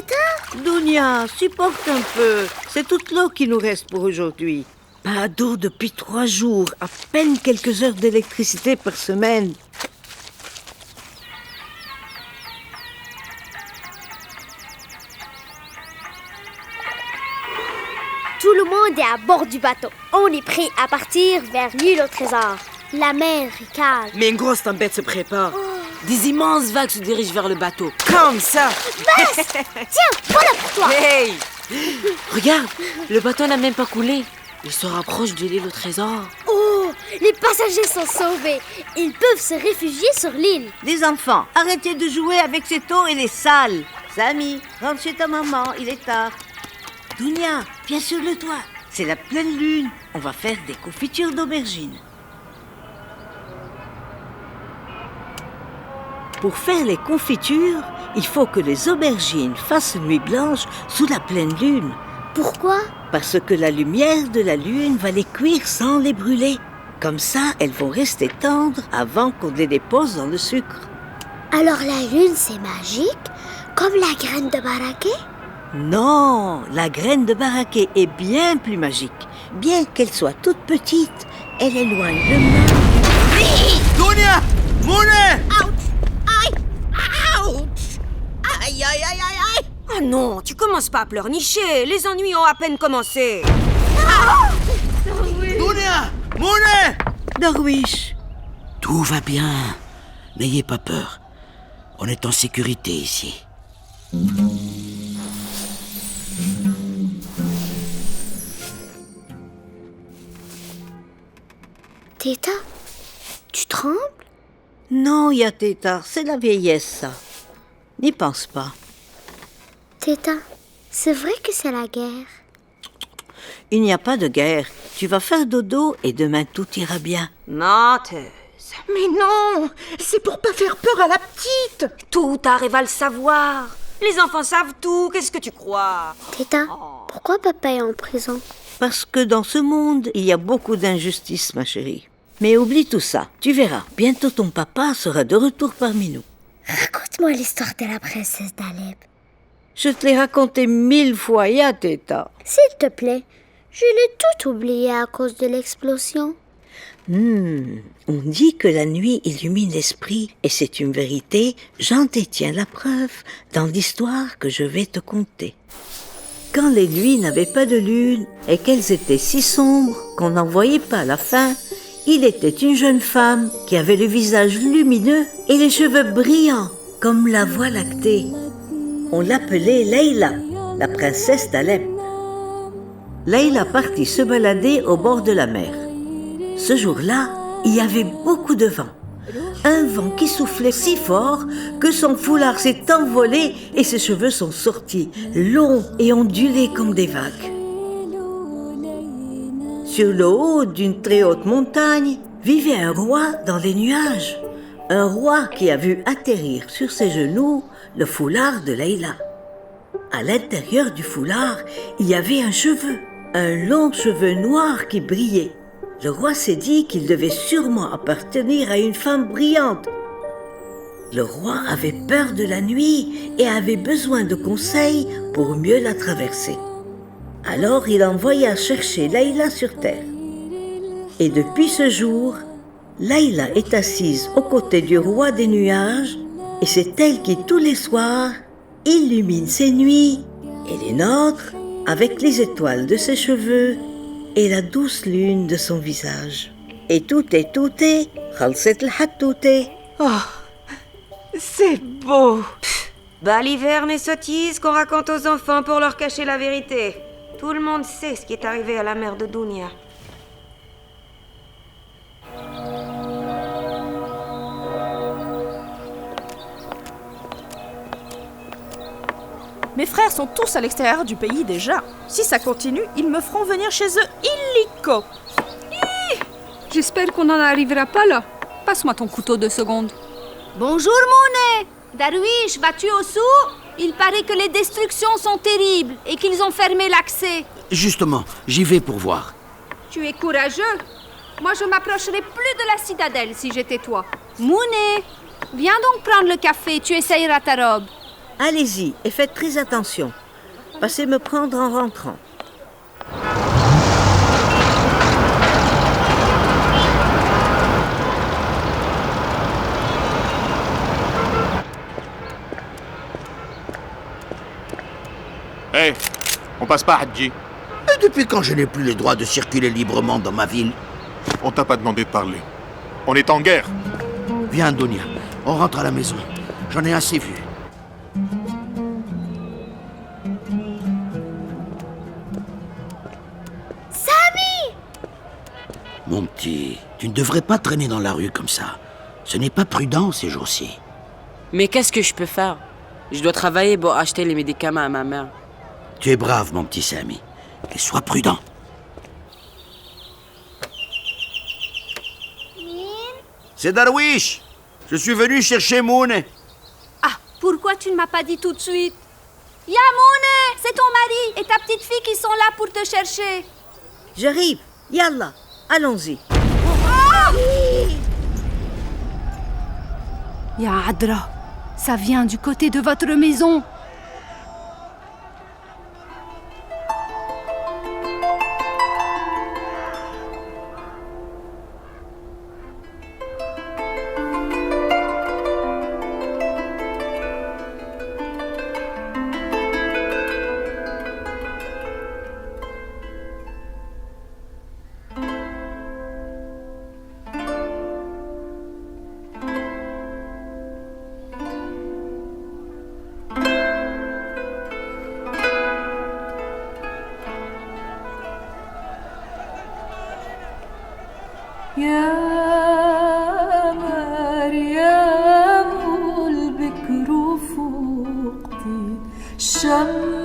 Teta? Dounia, supporte un peu. C'est toute l'eau qui nous reste pour aujourd'hui. Pas d'eau depuis 3 jours, à peine quelques heures d'électricité par semaine. Tout le monde est à bord du bateau. On est prêt à partir vers l'île au trésor. La mer est calme. Mais une grosse tempête se prépare. Des immenses vagues se dirigent vers le bateau. Comme ça. Bess! Tiens, voilà pour toi. Hey! Regarde, le bateau n'a même pas coulé. Il se rapproche de l'île au trésor. Oh, les passagers sont sauvés. Ils peuvent se réfugier sur l'île. Les enfants, arrêtez de jouer avec cette eau, elle est sale. Samy, rentre chez ta maman, il est tard. Dounia, viens sur le toit. C'est la pleine lune. On va faire des confitures d'aubergines. Pour faire les confitures, il faut que les aubergines fassent nuit blanche sous la pleine lune. Pourquoi? Parce que la lumière de la lune va les cuire sans les brûler. Comme ça, elles vont rester tendres avant qu'on les dépose dans le sucre. Alors la lune, c'est magique? Comme la graine de baraquet? Non, la graine de baraquet est bien plus magique. Bien qu'elle soit toute petite, elle éloigne le mal. Dounia! Mounet! Aïe, aïe, aïe, aïe, aïe! Ah non, tu commences pas à pleurnicher. Les ennuis ont à peine commencé. Dounia! Mounet! Darwish, Tout va bien. N'ayez pas peur. On est en sécurité ici. Teta, tu trembles? non, Yateta, c'est la vieillesse, ça. N'y pense pas. Teta, c'est vrai que c'est la guerre. Il n'y a pas de guerre. Tu vas faire dodo et demain tout ira bien. Menteuse. Mais non, c'est pour pas faire peur à la petite. Tout arrive à le savoir. Les enfants savent tout. Qu'est-ce que tu crois? Teta, pourquoi papa est en prison? Parce que dans ce monde, il y a beaucoup d'injustices, ma chérie. Mais oublie tout ça. Tu verras, bientôt ton papa sera de retour parmi nous. Raconte-moi l'histoire de la princesse d'Alep. Je te l'ai raconté 1000 fois, Yateta. S'il te plaît, je l'ai tout oublié à cause de l'explosion. On dit que la nuit illumine l'esprit, et c'est une vérité, j'en détiens la preuve dans l'histoire que je vais te conter. Quand les nuits n'avaient pas de lune et qu'elles étaient si sombres qu'on n'en voyait pas la fin, il était une jeune femme qui avait le visage lumineux et les cheveux brillants comme la voie lactée. On l'appelait Leïla, la princesse d'Alep. Leïla partit se balader au bord de la mer. Ce jour-là, il y avait beaucoup de vent. Un vent qui soufflait si fort que son foulard s'est envolé et ses cheveux sont sortis, longs et ondulés comme des vagues. Sur le haut d'une très haute montagne vivait un roi dans les nuages. Un roi qui a vu atterrir sur ses genoux le foulard de Leïla. À l'intérieur du foulard, il y avait un long cheveu noir qui brillait. Le roi s'est dit qu'il devait sûrement appartenir à une femme brillante. Le roi avait peur de la nuit et avait besoin de conseils pour mieux la traverser. Alors il envoya chercher Leïla sur terre. Et depuis ce jour, Leïla est assise aux côtés du roi des nuages et c'est elle qui, tous les soirs, illumine ses nuits et les nôtres avec les étoiles de ses cheveux et la douce lune de son visage. Et tout est, khalset l'hatouté. Oh, c'est beau. Baliverne et sottise qu'on raconte aux enfants pour leur cacher la vérité. Tout le monde sait ce qui est arrivé à la mère de Dounia. Mes frères sont tous à l'extérieur du pays déjà. Si ça continue, ils me feront venir chez eux illico. J'espère qu'on n'en arrivera pas là. Passe-moi ton couteau 2 secondes. Bonjour, Mounet. Darwish, vas-tu au sou? Il paraît que les destructions sont terribles et qu'ils ont fermé l'accès. Justement, j'y vais pour voir. Tu es courageux. Moi, je m'approcherai plus de la citadelle si j'étais toi. Mounet, viens donc prendre le café, tu essayeras ta robe. Allez-y et faites très attention. Passez me prendre en rentrant. Hé, on passe pas, Hadji. Et depuis quand je n'ai plus le droit de circuler librement dans ma ville? On t'a pas demandé de parler. On est en guerre. Viens, Dunia, on rentre à la maison. J'en ai assez vu. Samy! Mon petit, tu ne devrais pas traîner dans la rue comme ça. Ce n'est pas prudent ces jours-ci. Mais qu'est-ce que je peux faire? Je dois travailler pour acheter les médicaments à ma mère. Tu es brave, mon petit Samy. Et sois prudent. C'est Darwish. Je suis venu chercher Moune. Ah, pourquoi tu ne m'as pas dit tout de suite? Yamoune, c'est ton mari et ta petite fille qui sont là pour te chercher. J'arrive. Yallah, allons-y. Ya Adra, ça vient du côté de votre maison. يا مريم البكر فوقتي شم